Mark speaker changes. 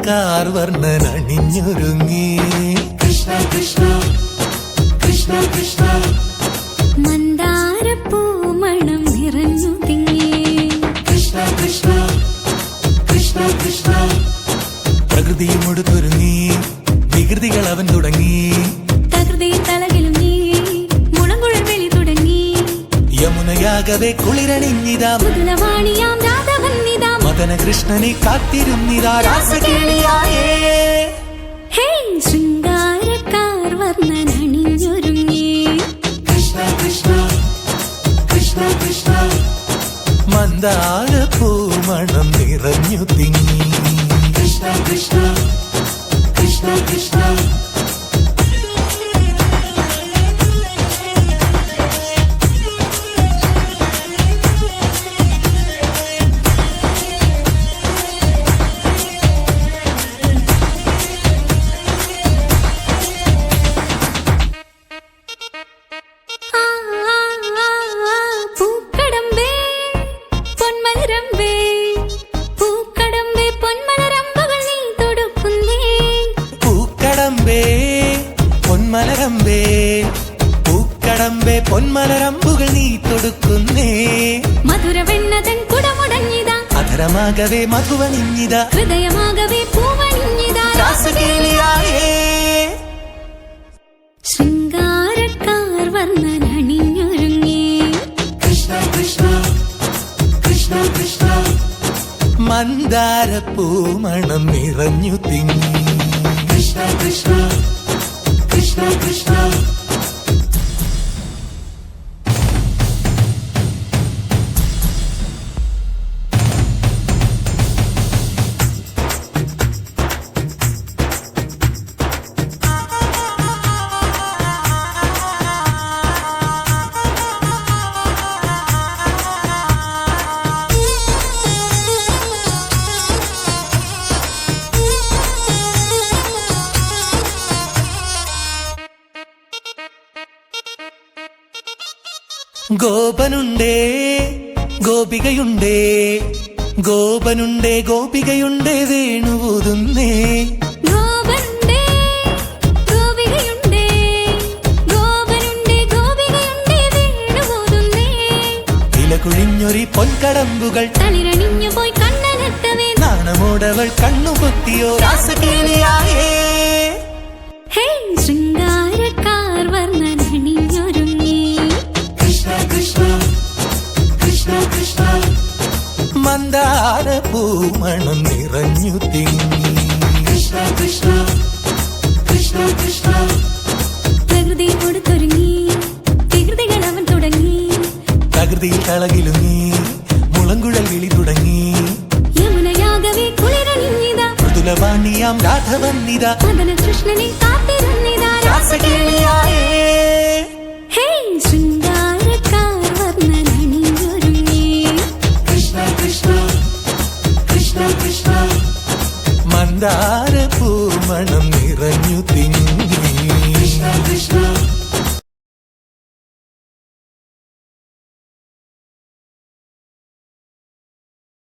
Speaker 1: വർണ്ണൻ അണിഞ്ഞൊരുങ്ങി.
Speaker 2: കൃഷ്ണ കൃഷ്ണ കൃഷ്ണ കൃഷ്ണ
Speaker 3: മന്ദാരപ്പൂമണം നിറഞ്ഞു തിങ്ങി.
Speaker 2: കൃഷ്ണ കൃഷ്ണ കൃഷ്ണ കൃഷ്ണ
Speaker 1: പ്രകൃതിയും ഒടുത്തൊരുങ്ങി, വികൃതികൾ അവൻ തുടങ്ങി.
Speaker 3: തകൃതിയിൽ തലകിലും നീ മുളങ്കുഴൽ വിളി തുടങ്ങി.
Speaker 1: യമുനയാകവെ കുളിരണിഞ്ഞിതാ,
Speaker 3: മൃദുലവാണിയാം രാധവന്നിതാ.
Speaker 1: മദന കൃഷ്ണനെ കാത്തിരുന്നിതാ രാസകേളിയായേ.
Speaker 3: ഹേ ശൃംഗാരക്കാർ വർണ്ണൻ അണിഞ്ഞൊരുങ്ങി.
Speaker 2: കൃഷ്ണ കൃഷ്ണ കൃഷ്ണ കൃഷ്ണ
Speaker 1: മന്ദാരപ്പൂമണം നിറഞ്ഞു തിങ്ങി.
Speaker 2: കൃഷ്ണ കൃഷ്ണ കൃഷ്ണ കൃഷ്ണ
Speaker 3: പൂക്കടമ്പേ പൊന്മലരമ്പേ, പൂക്കടമ്പേ പൊന്മലരമ്പുകൾ നീ തൊടുക്കുന്നേ.
Speaker 1: പൂക്കടമ്പേ പൊന്മലരമ്പേ, പൂക്കടമ്പേ പൊന്മലരമ്പുകൾ നീ തൊടുക്കുന്നേ.
Speaker 3: മധുരവെണ്ണതൻ കുടമുടഞ്ഞിതാ,
Speaker 1: അധരമാകവേ മധുവണിഞ്ഞിതാ,
Speaker 3: ഹൃദയമാകവേ പൂവണിഞ്ഞിതാ.
Speaker 1: രാസകേളിയായേ.
Speaker 3: ശൃംഗാരക്കാർ വർണ്ണൻ അണിഞ്ഞൊരുങ്ങി.
Speaker 2: കൃഷ്ണ കൃഷ്ണ കൃഷ്ണ കൃഷ്ണ
Speaker 1: മന്ദാരപ്പൂമണം നിറഞ്ഞു തിങ്ങി.
Speaker 2: കൃഷ്ണ കൃഷ്ണ കൃഷ്ണ കൃഷ്ണ
Speaker 1: ഗോപനുണ്ടേ ഗോപികയുണ്ടേ, ഗോപനുണ്ടേ ഗോപികയുണ്ടേ വേണുവൂതുന്നേ.
Speaker 3: ഗോപനുണ്ടേ ഗോപികയുണ്ടേ, ഗോപനുണ്ടേ ഗോപികയുണ്ടേ വേണുപോതുന്നേ.
Speaker 1: ഇലകുഴിഞ്ഞൊരി പൊൻകടമ്പുകൾ
Speaker 3: തളിരണിഞ്ഞു പോയി കണ്ണനത്തവേ.
Speaker 1: നാണമോടവൾ കണ്ണുപൊത്തിയോ രാസകേളിയായേ.
Speaker 3: ഹേ ശൃംഗാരക്കാർ വർണ്ണൻ അണിഞ്ഞൊരുങ്ങി.
Speaker 2: കൃഷ്ണ കൃഷ്ണ കൃഷ്ണ കൃഷ്ണ
Speaker 1: മന്ദാരപ്പൂമണം നിറഞ്ഞു തിങ്ങി.
Speaker 2: കൃഷ്ണ കൃഷ്ണ കൃഷ്ണ കൃഷ്ണ
Speaker 3: പ്രകൃതിയോട് തുടങ്ങി, വികൃതികൾ അവൻ തുടങ്ങി.
Speaker 1: തകൃതിയിൽ തളകിൽ